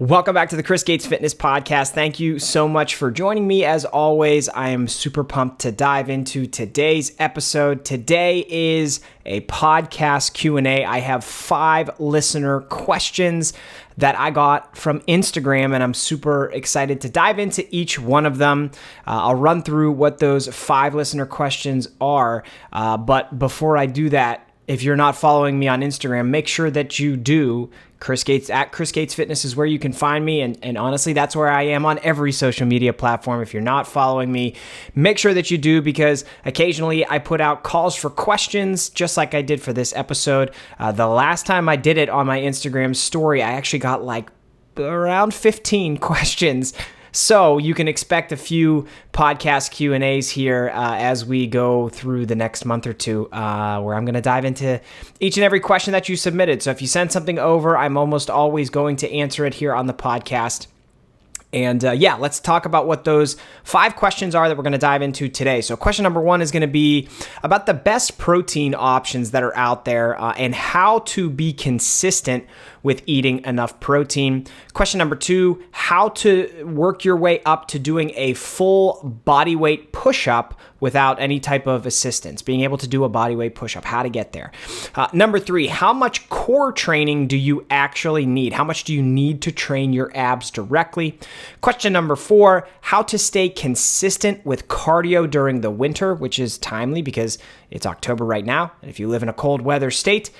Welcome back to the Chris Gates Fitness Podcast. Thank you so much for joining me. As always, I am super pumped to dive into today's episode. Today is a podcast Q&A. I have 5 listener questions that I got from Instagram, and I'm super excited to dive into each one of them. I'll run through what those 5 listener questions are, but before I do that, if you're not following me on Instagram, make sure that you do. Chris Gates Fitness is where you can find me, and honestly, that's where I am on every social media platform. If you're not following me, make sure that you do, because occasionally I put out calls for questions, just like I did for this episode. The last time I did it on my Instagram story, I actually got like around 15 questions. So you can expect a few podcast Q&As here as we go through the next month or two, where I'm going to dive into each and every question that you submitted. So if you send something over, I'm almost always going to answer it here on the podcast. And let's talk about what those 5 questions are that we're going to dive into today. So question number 1 is going to be about the best protein options that are out there and how to be consistent with eating enough protein. Question number 2, how to work your way up to doing a full body weight push-up without any type of assistance, being able to do a body weight push-up, how to get there. Number 3, how much core training do you actually need? How much do you need to train your abs directly? Question number 4, how to stay consistent with cardio during the winter, which is timely because it's October right now. And if you live in a cold weather state,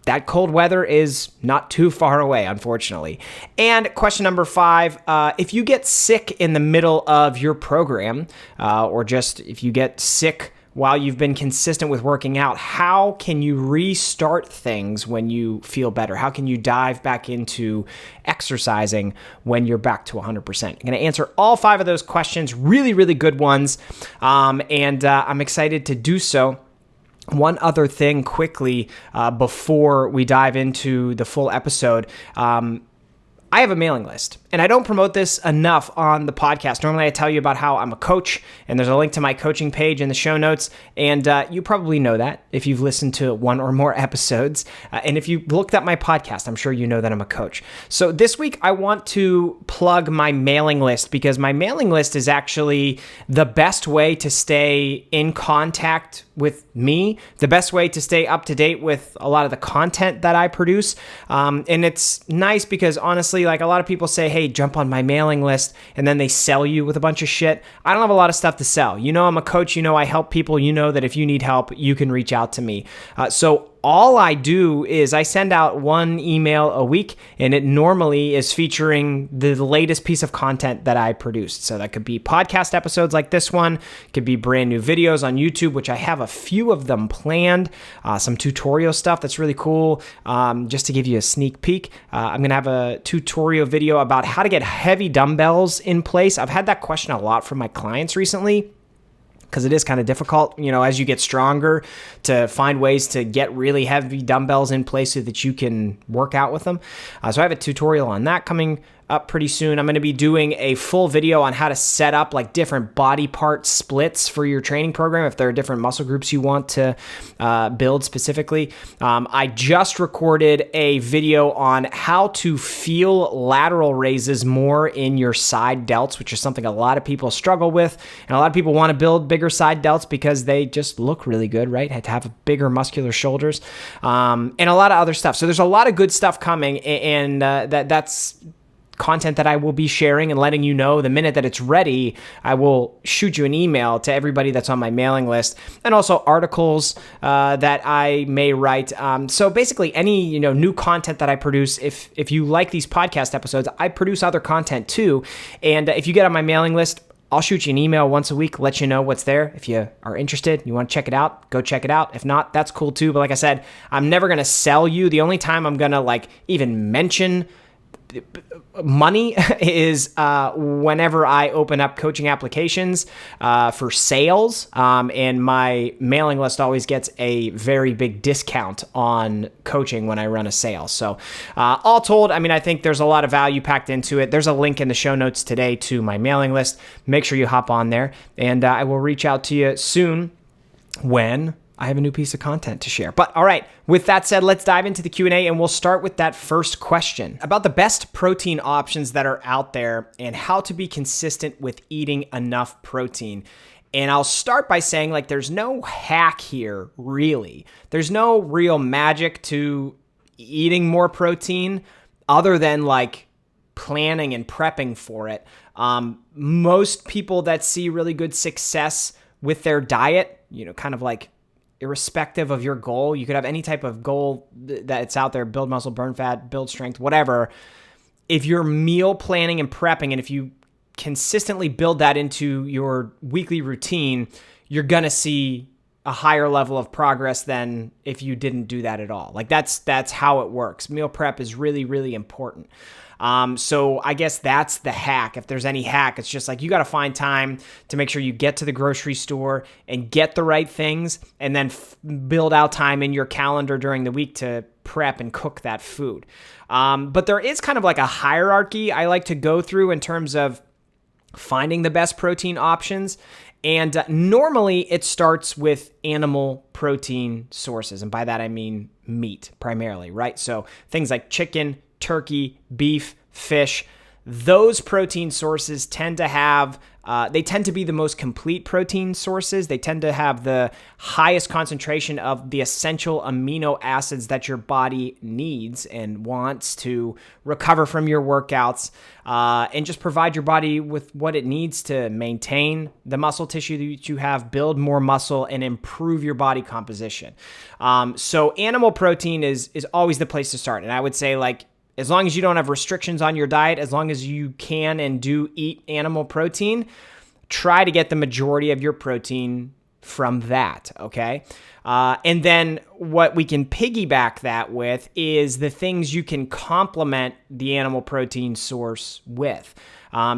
that cold weather is not too far away, unfortunately. And question number 5, if you get sick in the middle of your program, or just if you get sick while you've been consistent with working out, how can you restart things when you feel better? How can you dive back into exercising when you're back to 100%? I'm going to answer all 5 of those questions, really, really good ones, and I'm excited to do so. One other thing quickly before we dive into the full episode. I have a mailing list, and I don't promote this enough on the podcast. Normally, I tell you about how I'm a coach, and there's a link to my coaching page in the show notes, and you probably know that if you've listened to 1 or more episodes. And if you looked at my podcast, I'm sure you know that I'm a coach. So this week, I want to plug my mailing list, because my mailing list is actually the best way to stay in contact with me, the best way to stay up to date with a lot of the content that I produce. And it's nice because honestly, like a lot of people say, hey, jump on my mailing list, and then they sell you with a bunch of shit. I don't have a lot of stuff to sell. You know, I'm a coach. You know, I help people. You know that if you need help, you can reach out to me. So all I do is I send out 1 email a week, and it normally is featuring the lasted piece of content that I produced. So that could be podcast episodes like this one, it could be brand new videos on YouTube, which I have a few of them planned, some tutorial stuff that's really cool. Just to give you a sneak peek, I'm going to have a tutorial video about how to get heavy dumbbells in place. I've had that question a lot from my clients recently, because it is kind of difficult, you know, as you get stronger, to find ways to get really heavy dumbbells in place so that you can work out with them. So I have a tutorial on that coming up pretty soon. I'm going to be doing a full video on how to set up like different body part splits for your training program if there are different muscle groups you want to build specifically. I just recorded a video on how to feel lateral raises more in your side delts, which is something a lot of people struggle with. And a lot of people want to build bigger side delts because they just look really good, right? Had to have bigger muscular shoulders, and a lot of other stuff. So there's a lot of good stuff coming, and that's content that I will be sharing and letting you know the minute that it's ready. I will shoot you an email to everybody that's on my mailing list, and also articles that I may write. So basically any, new content that I produce, if you like these podcast episodes, I produce other content too. And if you get on my mailing list, I'll shoot you an email once a week, let you know what's there. If you are interested, you want to check it out, go check it out. If not, that's cool too. But like I said, I'm never going to sell you. The only time I'm going to even mention money is whenever I open up coaching applications for sales, and my mailing list always gets a very big discount on coaching when I run a sale. So all told, I think there's a lot of value packed into it. There's a link in the show notes today to my mailing list. Make sure you hop on there, and I will reach out to you soon when I have a new piece of content to share. But all right, with that said, let's dive into the Q&A, and we'll start with that first question about the best protein options that are out there and how to be consistent with eating enough protein. And I'll start by saying, like, there's no hack here, really. There's no real magic to eating more protein other than like planning and prepping for it. Most people that see really good success with their diet, kind of like irrespective of your goal, you could have any type of goal that's out there, build muscle, burn fat, build strength, whatever. If you're meal planning and prepping, and if you consistently build that into your weekly routine, you're going to see a higher level of progress than if you didn't do that at all. Like that's how it works. Meal prep is really, really important. So I guess that's the hack. If there's any hack, it's just like you got to find time to make sure you get to the grocery store and get the right things, and then build out time in your calendar during the week to prep and cook that food. But there is kind of like a hierarchy I like to go through in terms of finding the best protein options. And normally it starts with animal protein sources. And by that, I mean meat primarily, right? So things like chicken, turkey, beef, fish, those protein sources tend to have, they tend to be the most complete protein sources. They tend to have the highest concentration of the essential amino acids that your body needs and wants to recover from your workouts, and just provide your body with what it needs to maintain the muscle tissue that you have, build more muscle, and improve your body composition. So animal protein is always the place to start. And I would say, like, as long as you don't have restrictions on your diet, as long as you can and do eat animal protein, try to get the majority of your protein from that, okay? And then what we can piggyback that with is the things you can complement the animal protein source with.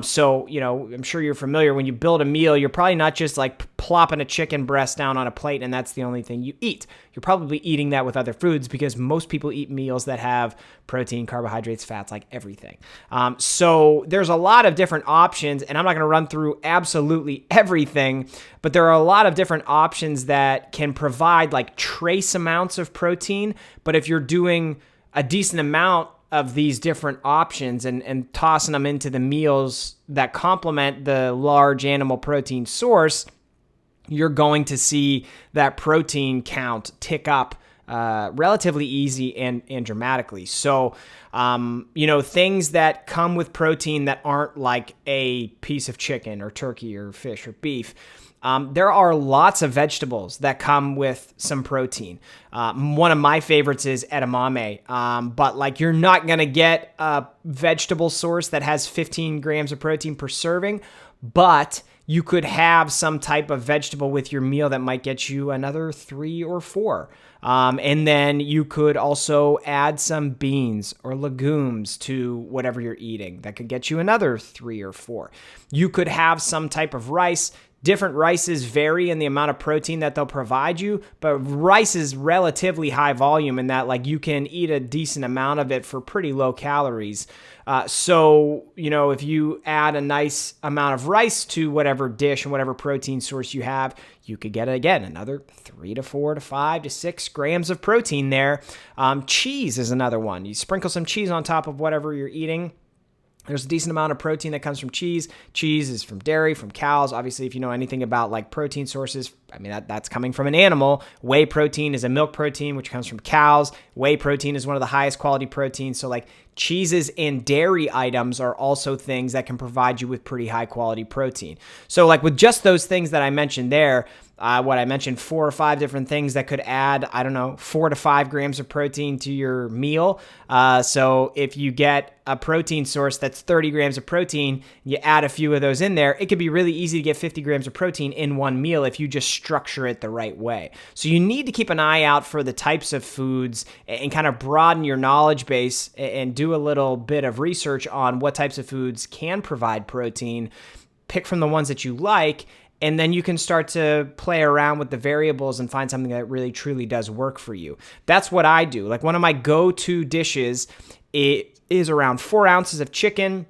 So, I'm sure you're familiar, when you build a meal, you're probably not just like plopping a chicken breast down on a plate and that's the only thing you eat. You're probably eating that with other foods, because most people eat meals that have protein, carbohydrates, fats, like everything. So there's a lot of different options, and I'm not going to run through absolutely everything, but there are a lot of different options that can provide like trace amounts of protein. But if you're doing a decent amount of these different options and tossing them into the meals that complement the large animal protein source, you're going to see that protein count tick up relatively easy and dramatically. So, things that come with protein that aren't like a piece of chicken or turkey or fish or beef. There are lots of vegetables that come with some protein. One of my favorites is edamame, but like you're not going to get a vegetable source that has 15 grams of protein per serving, but you could have some type of vegetable with your meal that might get you another 3 or 4. And then you could also add some beans or legumes to whatever you're eating. That could get you another 3 or 4. You could have some type of rice. Different rices vary in the amount of protein that they'll provide you, but rice is relatively high volume in that like you can eat a decent amount of it for pretty low calories. So, if you add a nice amount of rice to whatever dish and whatever protein source you have, you could get, again, another 3 to 4 to 5 to 6 grams of protein there. Cheese is another one. You sprinkle some cheese on top of whatever you're eating. There's a decent amount of protein that comes from cheese. Cheese is from dairy, from cows. Obviously, if you know anything about like protein sources, I mean, that's coming from an animal. Whey protein is a milk protein, which comes from cows. Whey protein is one of the highest quality proteins. So like cheeses and dairy items are also things that can provide you with pretty high quality protein. So like with just those things that I mentioned there, I mentioned 4 or 5 different things that could add, 4 to 5 grams of protein to your meal. So if you get a protein source that's 30 grams of protein, you add a few of those in there, it could be really easy to get 50 grams of protein in one meal if you just structure it the right way. So you need to keep an eye out for the types of foods and kind of broaden your knowledge base and do a little bit of research on what types of foods can provide protein. Pick from the ones that you like, and then you can start to play around with the variables and find something that really truly does work for you. That's what I do. Like one of my go-to dishes, it is around 4 ounces of chicken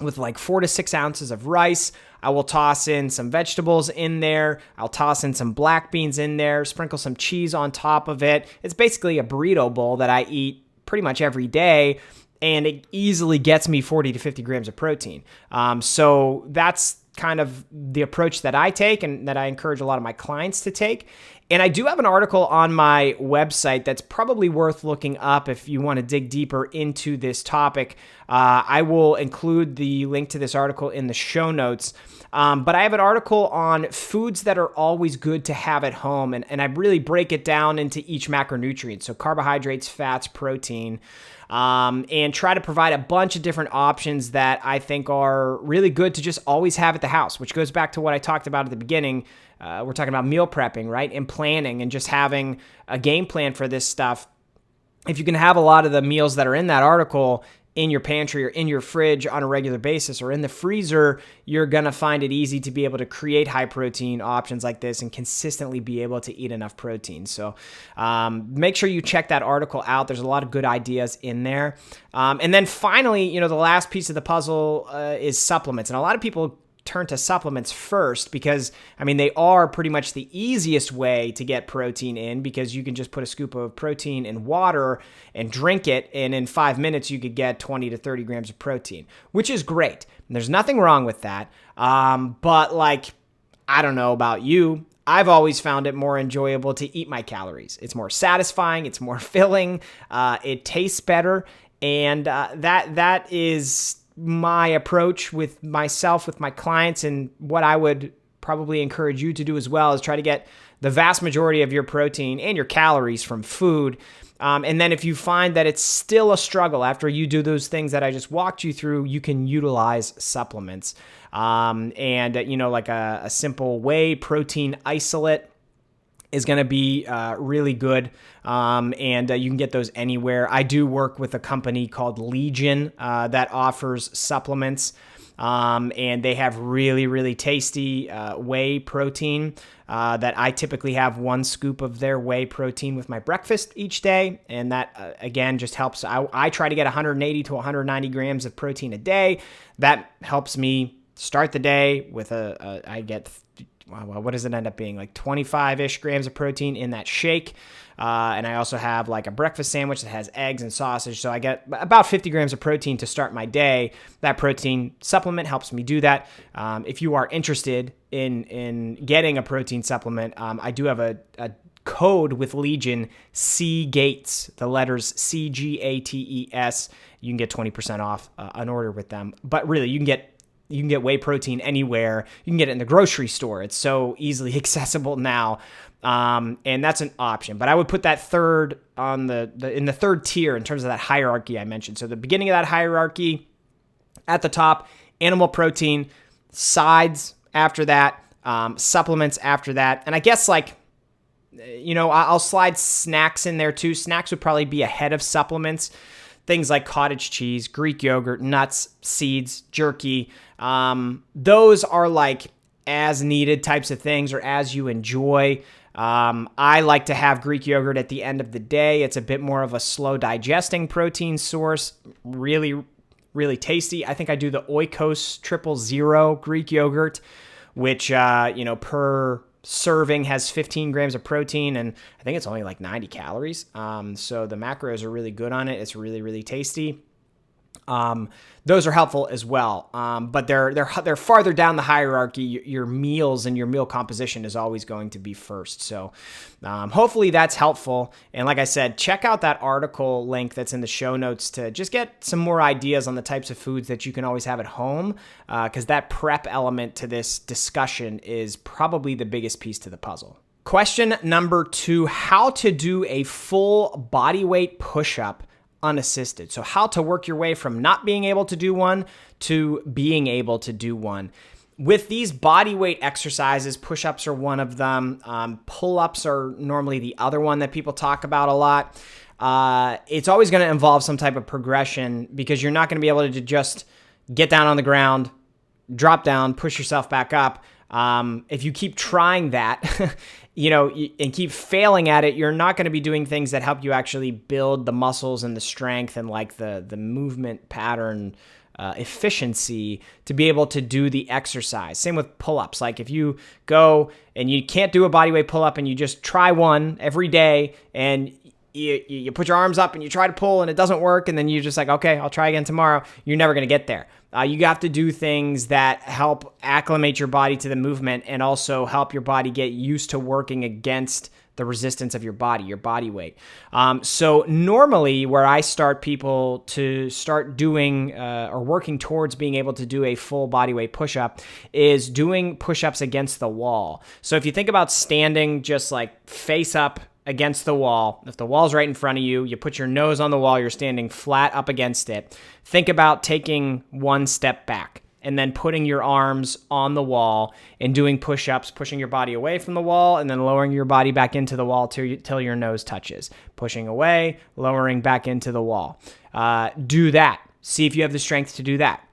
with like 4 to 6 ounces of rice. I will toss in some vegetables in there. I'll toss in some black beans in there, sprinkle some cheese on top of it. It's basically a burrito bowl that I eat pretty much every day, and it easily gets me 40 to 50 grams of protein. So that's kind of the approach that I take and that I encourage a lot of my clients to take. And I do have an article on my website that's probably worth looking up if you want to dig deeper into this topic. I will include the link to this article in the show notes. But I have an article on foods that are always good to have at home. And I really break it down into each macronutrient. So carbohydrates, fats, protein, and try to provide a bunch of different options that I think are really good to just always have at the house, which goes back to what I talked about at the beginning. We're talking about meal prepping, right? And planning and just having a game plan for this stuff. If you can have a lot of the meals that are in that article in your pantry or in your fridge on a regular basis or in the freezer, you're going to find it easy to be able to create high protein options like this and consistently be able to eat enough protein. So make sure you check that article out. There's a lot of good ideas in there. And then finally, the last piece of the puzzle is supplements. And a lot of people turn to supplements first because, they are pretty much the easiest way to get protein in because you can just put a scoop of protein in water and drink it, and in 5 minutes you could get 20 to 30 grams of protein, which is great. And there's nothing wrong with that. But I don't know about you, I've always found it more enjoyable to eat my calories. It's more satisfying, it's more filling, it tastes better, and that is my approach with myself, with my clients, and what I would probably encourage you to do as well is try to get the vast majority of your protein and your calories from food. And then if you find that it's still a struggle after you do those things that I just walked you through, you can utilize supplements. Like a simple whey protein isolate is going to be really good, and you can get those anywhere. I do work with a company called Legion that offers supplements, and they have really, really tasty whey protein that I typically have 1 scoop of their whey protein with my breakfast each day, and that, again, just helps. I try to get 180 to 190 grams of protein a day. That helps me start the day with I get what does it end up being? Like 25-ish grams of protein in that shake. And I also have like a breakfast sandwich that has eggs and sausage. So I get about 50 grams of protein to start my day. That protein supplement helps me do that. If you are interested in getting a protein supplement, I do have a code with Legion, CGATES, the letters CGATES. You can get 20% off an order with them. But really, you can get whey protein anywhere. You can get it in the grocery store. It's so easily accessible now. And that's an option. But I would put that third on in the third tier in terms of that hierarchy I mentioned. So the beginning of that hierarchy, at the top, animal protein, sides after that, supplements after that. And I guess I'll slide snacks in there too. Snacks would probably be ahead of supplements. Things like cottage cheese, Greek yogurt, nuts, seeds, jerky. Those are like as needed types of things or as you enjoy. I like to have Greek yogurt at the end of the day. It's a bit more of a slow digesting protein source. Really, really tasty. I think I do the Oikos 000 Greek yogurt, which, per serving has 15 grams of protein, and I think it's only like 90 calories. So the macros are really good on it. It's really, really tasty. Those are helpful as well. But they're farther down the hierarchy. Your meals and your meal composition is always going to be first. So hopefully that's helpful. And like I said, check out that article link that's in the show notes to just get some more ideas on the types of foods that you can always have at home, because that prep element to this discussion is probably the biggest piece to the puzzle. Question number 2, how to do a full bodyweight push-up unassisted. So how to work your way from not being able to do one to being able to do one. With these body weight exercises, push-ups are one of them. Pull-ups are normally the other one that people talk about a lot. It's always going to involve some type of progression because you're not going to be able to just get down on the ground, drop down, push yourself back up. If you keep trying that, and keep failing at it, you're not going to be doing things that help you actually build the muscles and the strength and like the movement pattern efficiency to be able to do the exercise. Same with pull-ups. Like if you go and you can't do a bodyweight pull-up and you just try one every day and you put your arms up and you try to pull and it doesn't work, and then you're just like, okay, I'll try again tomorrow. You're never going to get there. You have to do things that help acclimate your body to the movement and also help your body get used to working against the resistance of your body weight. So normally where I start people to start doing or working towards being able to do a full body weight push-up is doing push-ups against the wall. So if you think about standing just like face up against the wall, if the wall's right in front of you, you put your nose on the wall, you're standing flat up against it. Think about taking one step back and then putting your arms on the wall and doing push-ups, pushing your body away from the wall and then lowering your body back into the wall till your nose touches. Pushing away, lowering back into the wall. Do that. See if you have the strength to do that.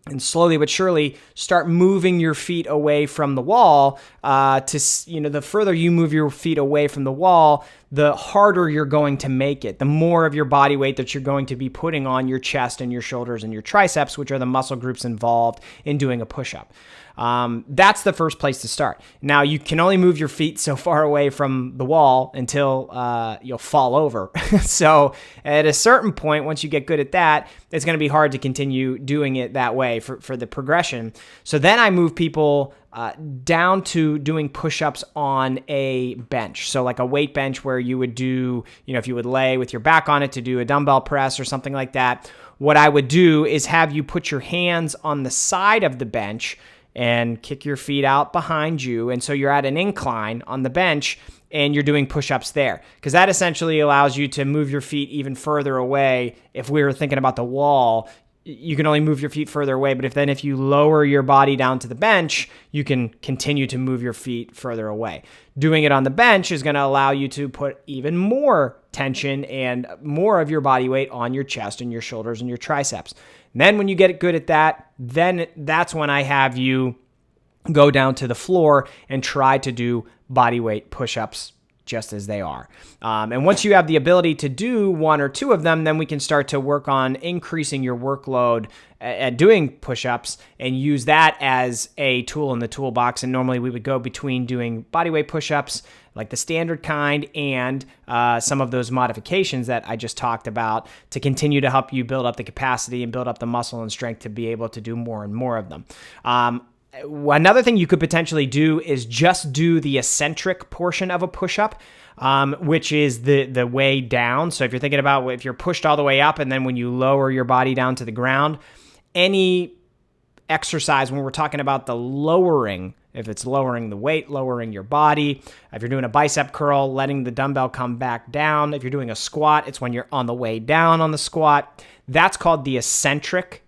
And slowly but surely start moving your feet away from the wall. The further you move your feet away from the wall, the harder you're going to make it. The more of your body weight that you're going to be putting on your chest and your shoulders and your triceps, which are the muscle groups involved in doing a push-up. That's the first place to start. Now, you can only move your feet so far away from the wall until you'll fall over. So at a certain point, once you get good at that, it's going to be hard to continue doing it that way for the progression. So then I move people down to doing push-ups on a bench. So like a weight bench where you would do, if you would lay with your back on it to do a dumbbell press or something like that, what I would do is have you put your hands on the side of the bench and kick your feet out behind you. And so you're at an incline on the bench and you're doing push-ups there, because that essentially allows you to move your feet even further away. If we were thinking about the wall, you can only move your feet further away, but if you lower your body down to the bench, you can continue to move your feet further away. Doing it on the bench is going to allow you to put even more tension and more of your body weight on your chest and your shoulders and your triceps. And then when you get good at that, then that's when I have you go down to the floor and try to do body weight push-ups just as they are. And once you have the ability to do one or two of them, then we can start to work on increasing your workload at doing push-ups and use that as a tool in the toolbox. And normally we would go between doing bodyweight push-ups, like the standard kind, and some of those modifications that I just talked about to continue to help you build up the capacity and build up the muscle and strength to be able to do more and more of them. Another thing you could potentially do is just do the eccentric portion of a push-up, which is the way down. So if you're thinking about if you're pushed all the way up and then when you lower your body down to the ground, any exercise when we're talking about the lowering, if it's lowering the weight, lowering your body, if you're doing a bicep curl, letting the dumbbell come back down. If you're doing a squat, it's when you're on the way down on the squat. That's called the eccentric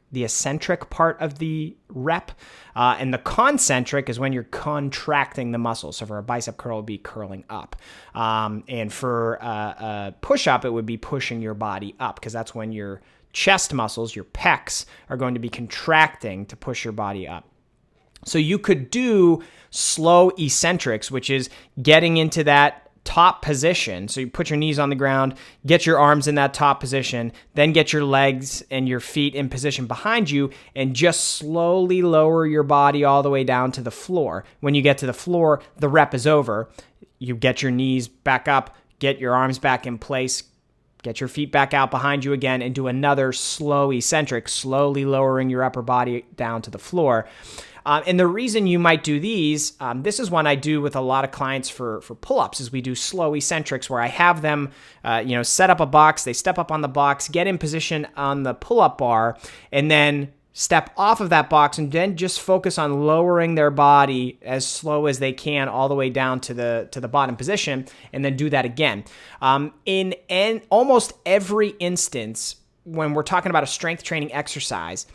part of the rep. And the concentric is when you're contracting the muscle. So for a bicep curl, it would be curling up. And for a push-up, it would be pushing your body up, because that's when your chest muscles, your pecs, are going to be contracting to push your body up. So you could do slow eccentrics, which is getting into that top position. So you put your knees on the ground, get your arms in that top position, then get your legs and your feet in position behind you, and just slowly lower your body all the way down to the floor. When you get to the floor, the rep is over. You get your knees back up, get your arms back in place, get your feet back out behind you again, and do another slow eccentric, slowly lowering your upper body down to the floor. And the reason you might do these, this is one I do with a lot of clients for pull-ups, is we do slow eccentrics where I have them, set up a box, they step up on the box, get in position on the pull-up bar, and then step off of that box and then just focus on lowering their body as slow as they can all the way down to the bottom position, and then do that again. In almost every instance, when we're talking about a strength training exercise,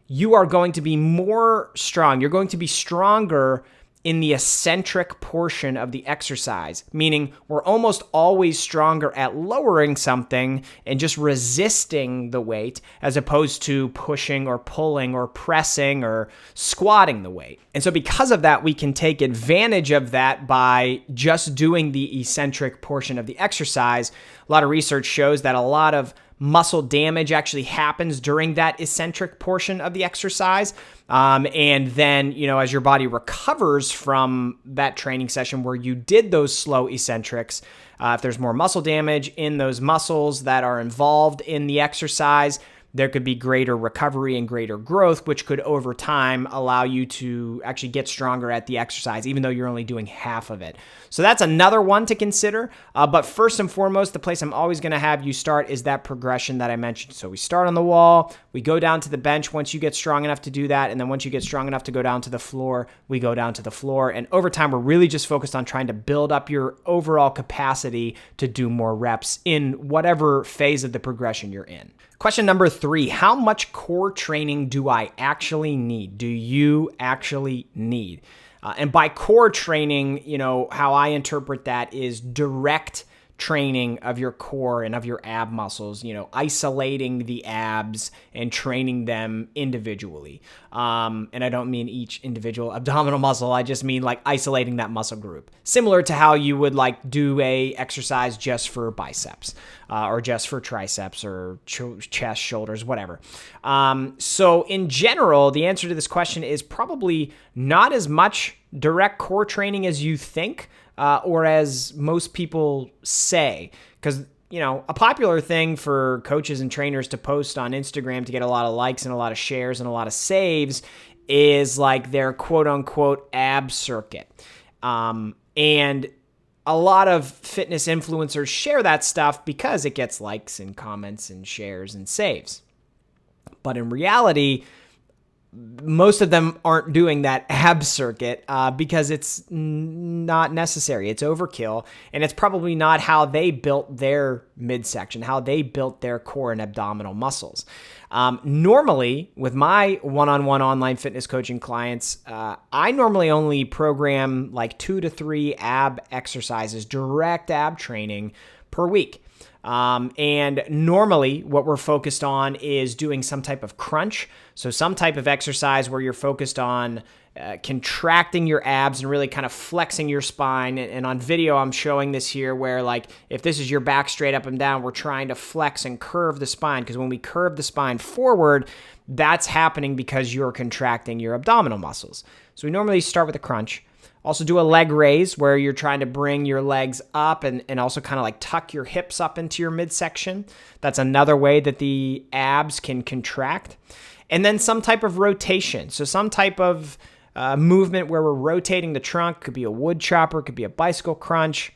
you are going to be more strong. You're going to be stronger in the eccentric portion of the exercise, meaning we're almost always stronger at lowering something and just resisting the weight as opposed to pushing or pulling or pressing or squatting the weight. And so because of that, we can take advantage of that by just doing the eccentric portion of the exercise. A lot of research shows that a lot of muscle damage actually happens during that eccentric portion of the exercise. And then, as your body recovers from that training session where you did those slow eccentrics, if there's more muscle damage in those muscles that are involved in the exercise, there could be greater recovery and greater growth, which could over time allow you to actually get stronger at the exercise, even though you're only doing half of it. So that's another one to consider. But first and foremost, the place I'm always going to have you start is that progression that I mentioned. So we start on the wall, we go down to the bench once you get strong enough to do that. And then once you get strong enough to go down to the floor, we go down to the floor. And over time, we're really just focused on trying to build up your overall capacity to do more reps in whatever phase of the progression you're in. Question number 3, how much core training do I actually need? Do you actually need? And by core training, how I interpret that is direct training of your core and of your ab muscles, isolating the abs and training them individually. And I don't mean each individual abdominal muscle. I just mean like isolating that muscle group, similar to how you would like do a exercise just for biceps or just for triceps or chest, shoulders, whatever. So in general, the answer to this question is probably not as much direct core training as you think. Or as most people say, because, a popular thing for coaches and trainers to post on Instagram to get a lot of likes and a lot of shares and a lot of saves is like their quote unquote ab circuit. And a lot of fitness influencers share that stuff because it gets likes and comments and shares and saves. But in reality, most of them aren't doing that ab circuit because it's not necessary. It's overkill, and it's probably not how they built their midsection, how they built their core and abdominal muscles. Normally, with my one-on-one online fitness coaching clients, I normally only program like 2 to 3 ab exercises, direct ab training per week. And normally what we're focused on is doing some type of crunch. So some type of exercise where you're focused on contracting your abs and really kind of flexing your spine. And on video, I'm showing this here where like, if this is your back straight up and down, we're trying to flex and curve the spine. Because when we curve the spine forward, that's happening because you're contracting your abdominal muscles. So we normally start with a crunch. Also do a leg raise where you're trying to bring your legs up and also kind of like tuck your hips up into your midsection. That's another way that the abs can contract. And then some type of rotation. So some type of movement where we're rotating the trunk. Could be a wood chopper, could be a bicycle crunch.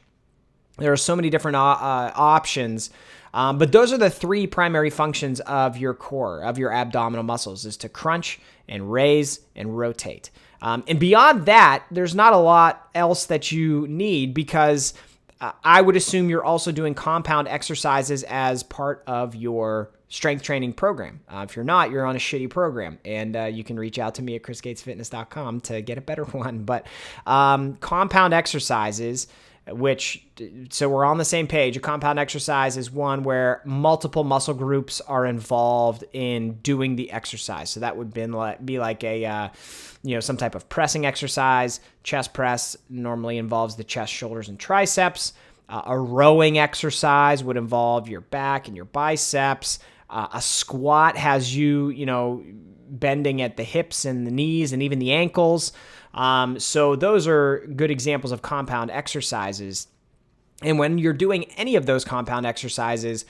There are so many different options. But those are the 3 primary functions of your core, of your abdominal muscles, is to crunch and raise and rotate. And beyond that, there's not a lot else that you need because I would assume you're also doing compound exercises as part of your strength training program. If you're not, you're on a shitty program, and you can reach out to me at chrisgatesfitness.com to get a better one. But compound exercises, so we're on the same page. A compound exercise is one where multiple muscle groups are involved in doing the exercise. So that would be like a some type of pressing exercise. Chest press normally involves the chest, shoulders, and triceps. A rowing exercise would involve your back and your biceps. A squat has you bending at the hips and the knees and even the ankles. So those are good examples of compound exercises. And when you're doing any of those compound exercises,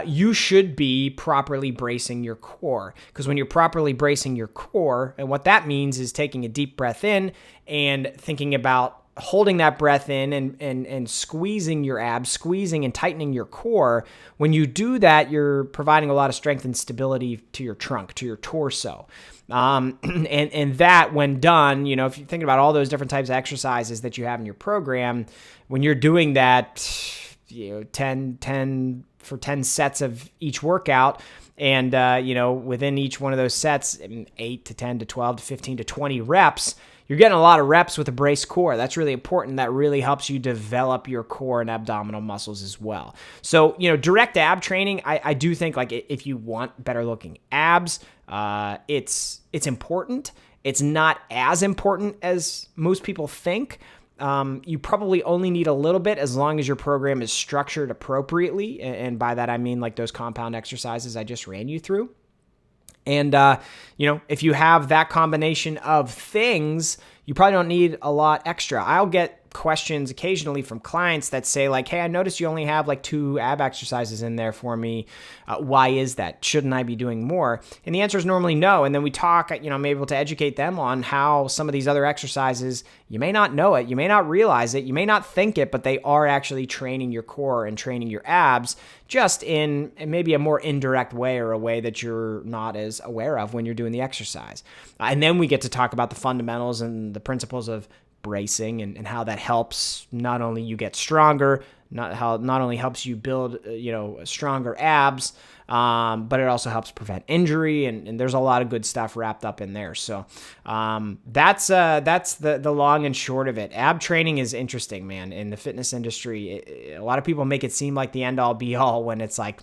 you should be properly bracing your core. Because when you're properly bracing your core, and what that means is taking a deep breath in and thinking about holding that breath in and squeezing your abs, squeezing and tightening your core. When you do that, you're providing a lot of strength and stability to your trunk, to your torso. And that, when done, if you're thinking about all those different types of exercises that you have in your program, when you're doing that, 10 sets of each workout, and, within each one of those sets, 8 to 10 to 12 to 15 to 20 reps, you're getting a lot of reps with a braced core. That's really important. That really helps you develop your core and abdominal muscles as well. So, direct ab training, I do think like if you want better looking abs, it's important. It's not as important as most people think. You probably only need a little bit as long as your program is structured appropriately. And by that, I mean like those compound exercises I just ran you through. And, if you have that combination of things, you probably don't need a lot extra. I'll get questions occasionally from clients that say like, hey, I noticed you only have like 2 ab exercises in there for me. Why is that? Shouldn't I be doing more? And the answer is normally no. And then we talk, I'm able to educate them on how some of these other exercises, you may not know it, you may not realize it, you may not think it, but they are actually training your core and training your abs just in maybe a more indirect way, or a way that you're not as aware of when you're doing the exercise. And then we get to talk about the fundamentals and the principles of bracing and how that helps not only you get stronger, not only helps you build, stronger abs, but it also helps prevent injury. And there's a lot of good stuff wrapped up in there. So that's the long and short of it. Ab training is interesting, man. In the fitness industry, a lot of people make it seem like the end all be all, when it's like,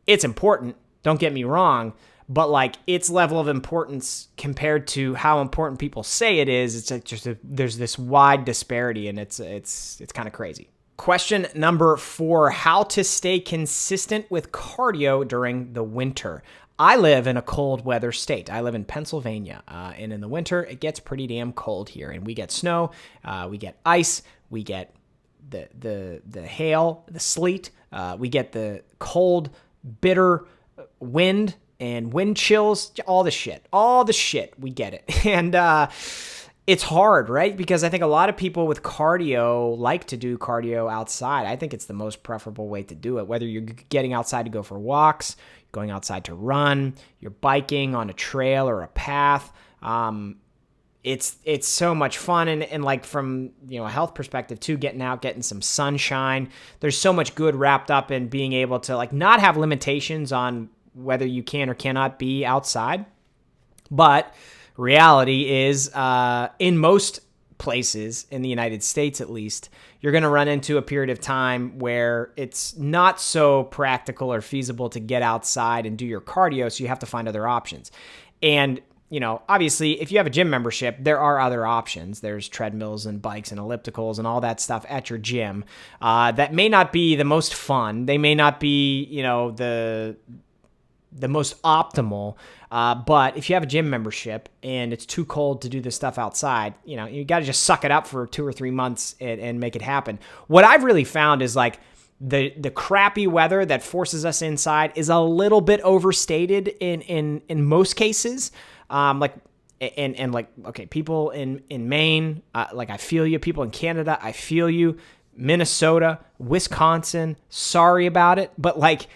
it's important. Don't get me wrong. But like its level of importance compared to how important people say it is, it's like there's this wide disparity, and it's kind of crazy. Question number 4, how to stay consistent with cardio during the winter. I live in a cold weather state. I live in Pennsylvania, and in the winter it gets pretty damn cold here, and we get snow, we get ice, we get the hail, the sleet, we get the cold, bitter wind and wind chills, all the shit, we get it. And it's hard, right? Because I think a lot of people with cardio like to do cardio outside. I think it's the most preferable way to do it, whether you're getting outside to go for walks, going outside to run, you're biking on a trail or a path. It's so much fun. And like from, a health perspective too, getting out, getting some sunshine, there's so much good wrapped up in being able to like not have limitations on whether you can or cannot be outside. But reality is, in most places in the United States, at least, you're going to run into a period of time where it's not so practical or feasible to get outside and do your cardio. So you have to find other options. And, obviously if you have a gym membership, there are other options. There's treadmills and bikes and ellipticals and all that stuff at your gym, that may not be the most fun. They may not be, the most optimal. But if you have a gym membership and it's too cold to do this stuff outside, you got to just suck it up for 2 or 3 months and make it happen. What I've really found is like the crappy weather that forces us inside is a little bit overstated in most cases. Okay, people in Maine, I feel you. People in Canada, I feel you. Minnesota, Wisconsin, sorry about it. But like,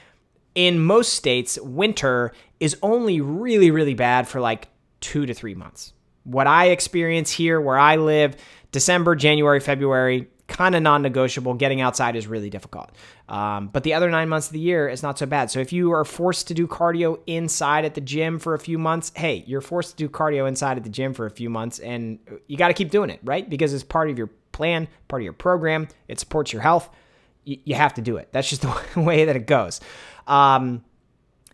in most states, winter is only really, really bad for like 2 to 3 months. What I experience here where I live, December, January, February, kind of non-negotiable. Getting outside is really difficult. But the other 9 months of the year is not so bad. So if you are forced to do cardio inside at the gym for a few months, hey, you're forced to do cardio inside at the gym for a few months, and you got to keep doing it, right? Because it's part of your plan, part of your program. It supports your health. You have to do it. That's just the way that it goes. Now,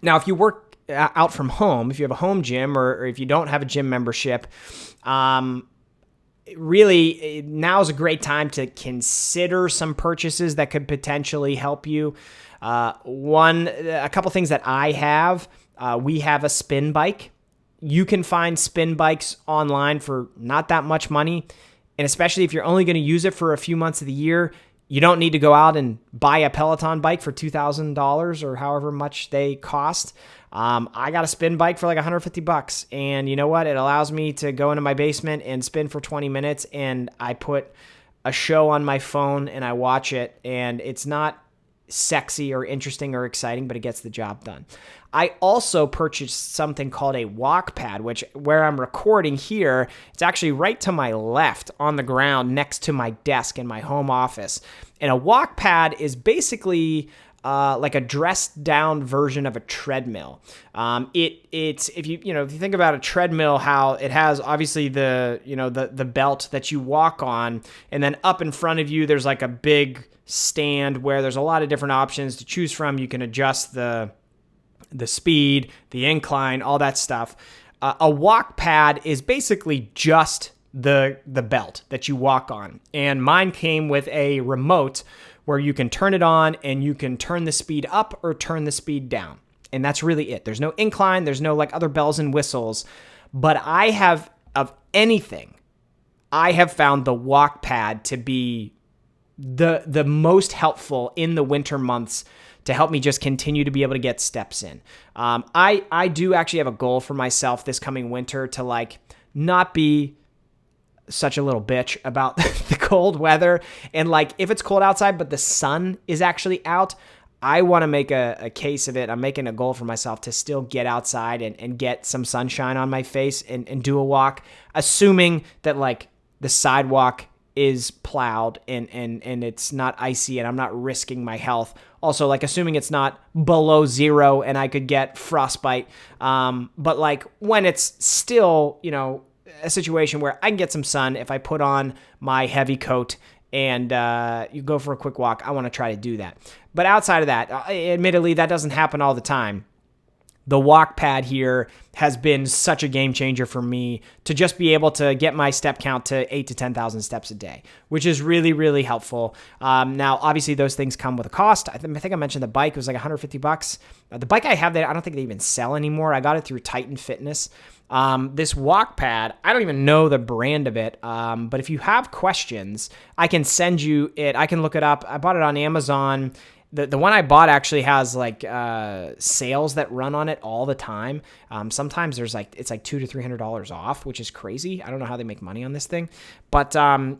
if you work out from home, if you have a home gym or if you don't have a gym membership, really now is a great time to consider some purchases that could potentially help you. A couple things that I have, we have a spin bike. You can find spin bikes online for not that much money. And especially if you're only going to use it for a few months of the year, you don't need to go out and buy a Peloton bike for $2,000 or however much they cost. I got a spin bike for like $150, and you know what? It allows me to go into my basement and spin for 20 minutes, and I put a show on my phone and I watch it, and it's not sexy or interesting or exciting, but it gets the job done. I also purchased something called a walk pad, which where I'm recording here, it's actually right to my left on the ground next to my desk in my home office. And a walk pad is basically like a dressed down version of a treadmill. It's if you think about a treadmill, how it has obviously the belt that you walk on, and then up in front of you there's like a big stand where there's a lot of different options to choose from. You can adjust the speed, the incline, all that stuff. A walk pad is basically just the belt that you walk on. And mine came with a remote where you can turn it on and you can turn the speed up or turn the speed down. And that's really it. There's no incline. There's no like other bells and whistles. But I have, of anything, I have found the walk pad to be the most helpful in the winter months to help me just continue to be able to get steps in. I do actually have a goal for myself this coming winter to like not be such a little bitch about the cold weather. And like, if it's cold outside, but the sun is actually out, I want to make a case of it. I'm making a goal for myself to still get outside and get some sunshine on my face and do a walk, assuming that like the sidewalk is plowed and it's not icy and I'm not risking my health. Also, like assuming it's not below 0 and I could get frostbite. But like when it's still, a situation where I can get some sun if I put on my heavy coat and you go for a quick walk, I want to try to do that. But outside of that, admittedly, that doesn't happen all the time. The walk pad here has been such a game changer for me to just be able to get my step count to 8,000 to 10,000 steps a day, which is really, really helpful. Now, obviously, those things come with a cost. I think I mentioned the bike was like $150. The bike I have, I don't think they even sell anymore. I got it through Titan Fitness. This walk pad, I don't even know the brand of it, but if you have questions, I can send you it. I can look it up. I bought it on Amazon. The one I bought actually has like sales that run on it all the time. Sometimes it's like $200 to $300 off, which is crazy. I don't know how they make money on this thing, but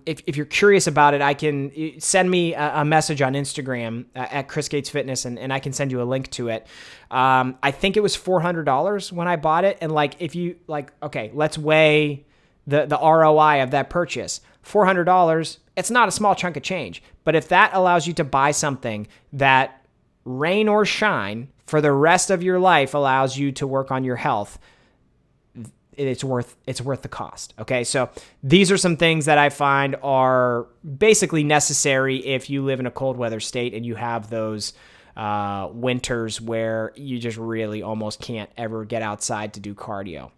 if you're curious about it, I can send me a message on Instagram at Chris Gates Fitness, and I can send you a link to it. I think it was $400 when I bought it, and like if you like, okay, let's weigh the ROI of that purchase. $400, it's not a small chunk of change. But if that allows you to buy something that, rain or shine, for the rest of your life allows you to work on your health, it's worth the cost. Okay, so these are some things that I find are basically necessary if you live in a cold weather state and you have those winters where you just really almost can't ever get outside to do cardio.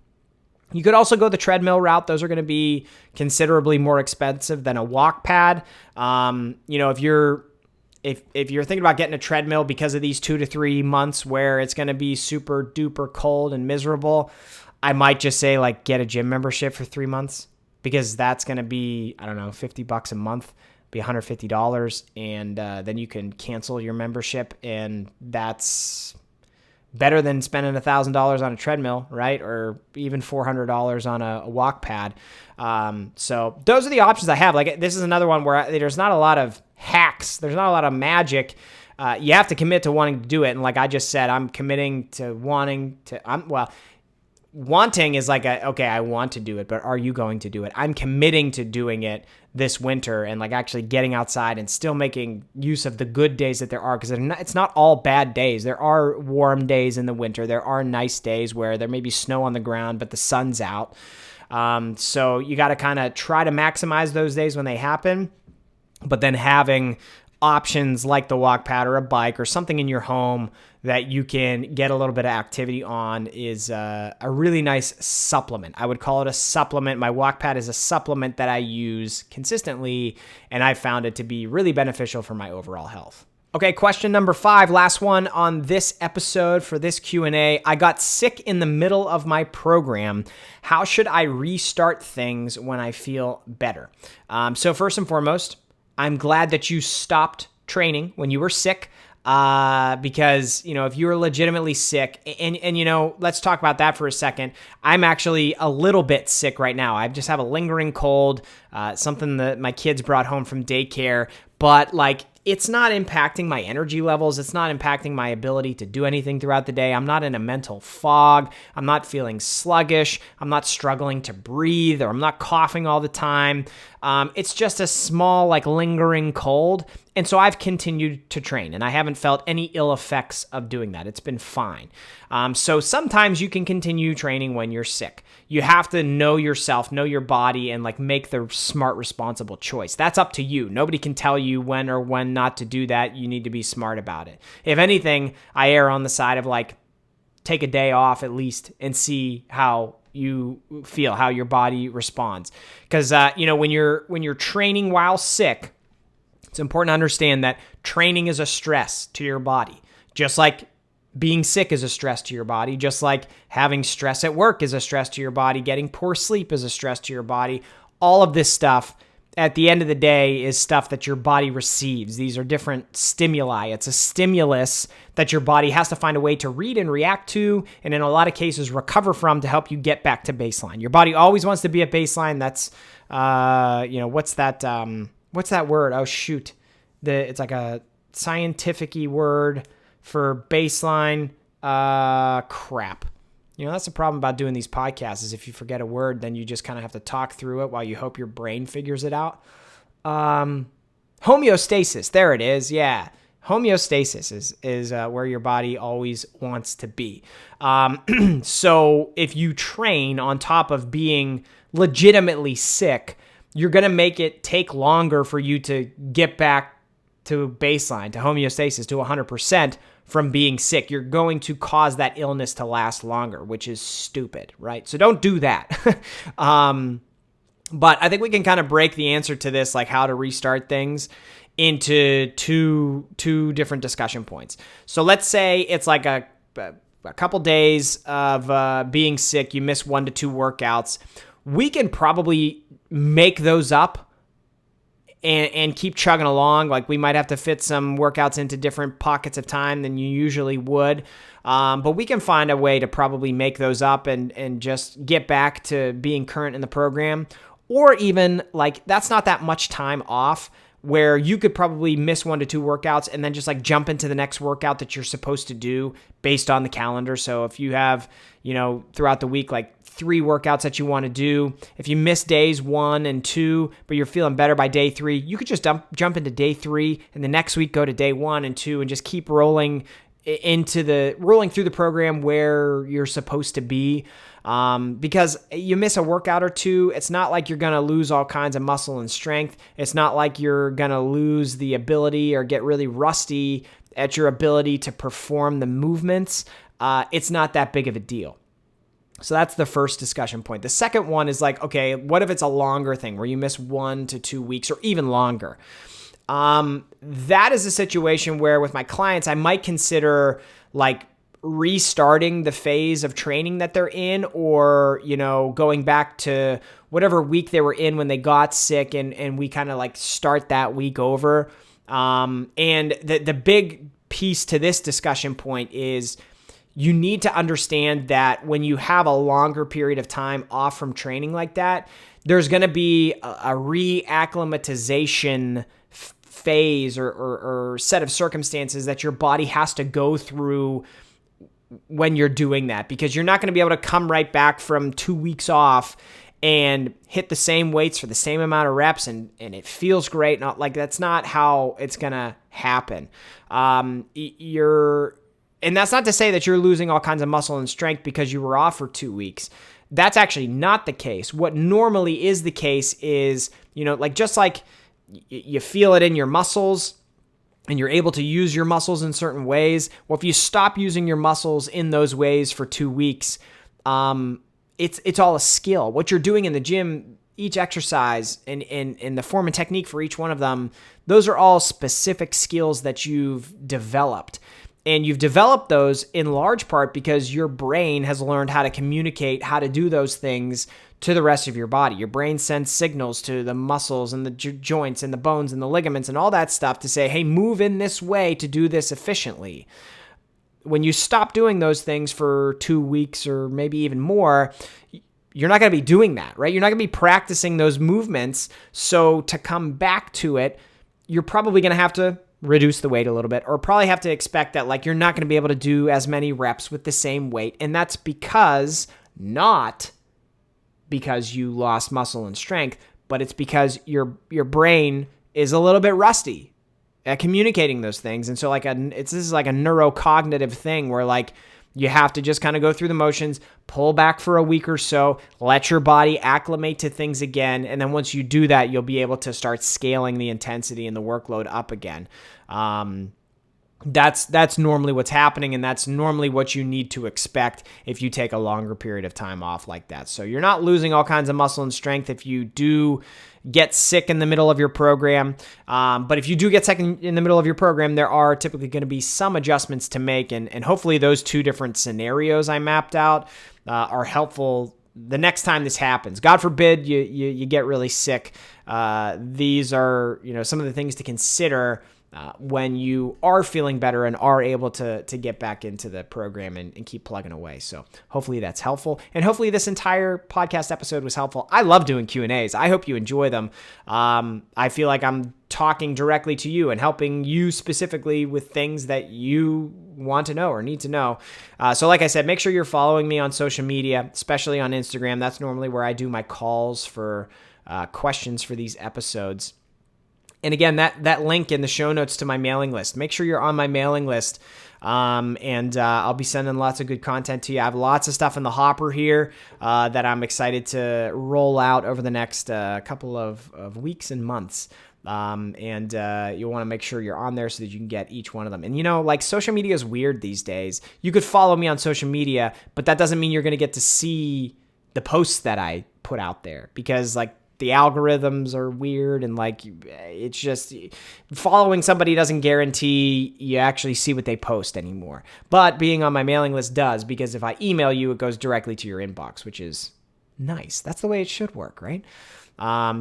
You could also go the treadmill route. Those are going to be considerably more expensive than a walk pad. If you're thinking about getting a treadmill because of these 2 to 3 months where it's going to be super duper cold and miserable, I might just say like get a gym membership for 3 months, because that's going to be, I don't know, $50 a month, be $150, and then you can cancel your membership, and that's better than spending $1,000 on a treadmill, right? Or even $400 on a walk pad. So those are the options I have. Like, this is another one where there's not a lot of hacks. There's not a lot of magic. You have to commit to wanting to do it. And like I just said, I'm committing to wanting to, wanting is like okay, I want to do it, but are you going to do it? I'm committing to doing it this winter and like actually getting outside and still making use of the good days that there are, because it's not all bad days. There are warm days in the winter. There are nice days where there may be snow on the ground, but the sun's out. So you got to kind of try to maximize those days when they happen, but then having options like the walk pad or a bike or something in your home that you can get a little bit of activity on is a really nice supplement. I would call it a supplement. My walk pad is a supplement that I use consistently, and I found it to be really beneficial for my overall health. Okay, question number 5, last one on this episode for this Q&A. I got sick in the middle of my program. How should I restart things when I feel better? So first and foremost, I'm glad that you stopped training when you were sick, because, if you were legitimately sick, and let's talk about that for a second. I'm actually a little bit sick right now. I just have a lingering cold, something that my kids brought home from daycare, but like, it's not impacting my energy levels. It's not impacting my ability to do anything throughout the day. I'm not in a mental fog. I'm not feeling sluggish. I'm not struggling to breathe, or I'm not coughing all the time. It's just a small, like, lingering cold. And so I've continued to train, and I haven't felt any ill effects of doing that. It's been fine. So sometimes you can continue training when you're sick. You have to know yourself, know your body, and like make the smart, responsible choice. That's up to you. Nobody can tell you when or when not to do that. You need to be smart about it. If anything, I err on the side of like, take a day off at least and see how you feel, how your body responds. Because when you're training while sick, it's important to understand that training is a stress to your body, just like being sick is a stress to your body, just like having stress at work is a stress to your body, getting poor sleep is a stress to your body. All of this stuff, at the end of the day, is stuff that your body receives. These are different stimuli. It's a stimulus that your body has to find a way to read and react to, and in a lot of cases recover from, to help you get back to baseline. Your body always wants to be at baseline. That's, what's that word? Oh, shoot. It's like a scientific-y word for baseline. Crap. That's the problem about doing these podcasts, is if you forget a word, then you just kind of have to talk through it while you hope your brain figures it out. Homeostasis. There it is. Yeah. Homeostasis is where your body always wants to be. So if you train on top of being legitimately sick, you're going to make it take longer for you to get back to baseline, to homeostasis, to 100% from being sick. You're going to cause that illness to last longer, which is stupid, right? So don't do that. But I think we can kind of break the answer to this, like how to restart things, into two different discussion points. So let's say it's like a couple days of being sick. You miss 1 to 2 workouts. We can probably make those up and keep chugging along. Like, we might have to fit some workouts into different pockets of time than you usually would. But we can find a way to probably make those up and just get back to being current in the program. Or even, like, that's not that much time off, where you could probably miss 1 to 2 workouts and then just like jump into the next workout that you're supposed to do based on the calendar. So if you have, throughout the week, like 3 workouts that you want to do, if you miss days 1 and 2, but you're feeling better by day 3, you could just jump into day 3 and the next week go to day 1 and 2 and just keep rolling through the program where you're supposed to be. Because you miss a workout or 2, it's not like you're going to lose all kinds of muscle and strength. It's not like you're going to lose the ability or get really rusty at your ability to perform the movements. It's not that big of a deal. So that's the first discussion point. The second one is like, okay, what if it's a longer thing where you miss 1 to 2 weeks or even longer? That is a situation where with my clients, I might consider like restarting the phase of training that they're in, or, going back to whatever week they were in when they got sick, and we kind of like start that week over. And the big piece to this discussion point is you need to understand that when you have a longer period of time off from training like that, there's going to be a reacclimatization phase or set of circumstances that your body has to go through when you're doing that, because you're not going to be able to come right back from 2 weeks off and hit the same weights for the same amount of reps and it feels great. Not like, that's not how it's going to happen. And that's not to say that you're losing all kinds of muscle and strength because you were off for 2 weeks. That's actually not the case. What normally is the case is, just like you feel it in your muscles and you're able to use your muscles in certain ways. Well, if you stop using your muscles in those ways for 2 weeks, it's all a skill. What you're doing in the gym, each exercise and the form and technique for each one of them, those are all specific skills that you've developed. And you've developed those in large part because your brain has learned how to communicate, how to do those things to the rest of your body. Your brain sends signals to the muscles and the joints and the bones and the ligaments and all that stuff to say, hey, move in this way to do this efficiently. When you stop doing those things for 2 weeks or maybe even more, you're not going to be doing that, right? You're not going to be practicing those movements. So to come back to it, you're probably going to have to reduce the weight a little bit, or probably have to expect that like you're not going to be able to do as many reps with the same weight. And that's not because you lost muscle and strength, but it's because your brain is a little bit rusty at communicating those things. And so this is like a neurocognitive thing where like you have to just kind of go through the motions, pull back for a week or so, let your body acclimate to things again. And then once you do that, you'll be able to start scaling the intensity and the workload up again. That's normally what's happening, and that's normally what you need to expect if you take a longer period of time off like that. So you're not losing all kinds of muscle and strength if you do get sick in the middle of your program. But if you do get sick in the middle of your program, there are typically going to be some adjustments to make, and hopefully those two different scenarios I mapped out are helpful the next time this happens. God forbid you get really sick. These are some of the things to consider when you are feeling better and are able to get back into the program and keep plugging away. So hopefully that's helpful. And hopefully this entire podcast episode was helpful. I love doing Q&As. I hope you enjoy them. I feel like I'm talking directly to you and helping you specifically with things that you want to know or need to know. So like I said, make sure you're following me on social media, especially on Instagram. That's normally where I do my calls for questions for these episodes. And again, that link in the show notes to my mailing list. Make sure you're on my mailing list, and I'll be sending lots of good content to you. I have lots of stuff in the hopper here that I'm excited to roll out over the next couple of weeks and months. And you'll want to make sure you're on there so that you can get each one of them. And social media is weird these days. You could follow me on social media, but that doesn't mean you're going to get to see the posts that I put out there, because the algorithms are weird, and it's just following somebody doesn't guarantee you actually see what they post anymore. But being on my mailing list does, because if I email you, it goes directly to your inbox, which is nice. That's the way it should work, right?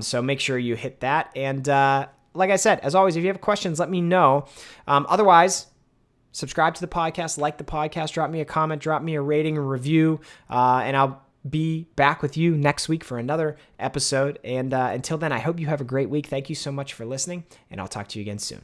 So make sure you hit that. And like I said, as always, if you have questions, let me know. Otherwise, subscribe to the podcast, like the podcast, drop me a comment, drop me a rating or review, and I'll be back with you next week for another episode. And until then, I hope you have a great week. Thank you so much for listening, and I'll talk to you again soon.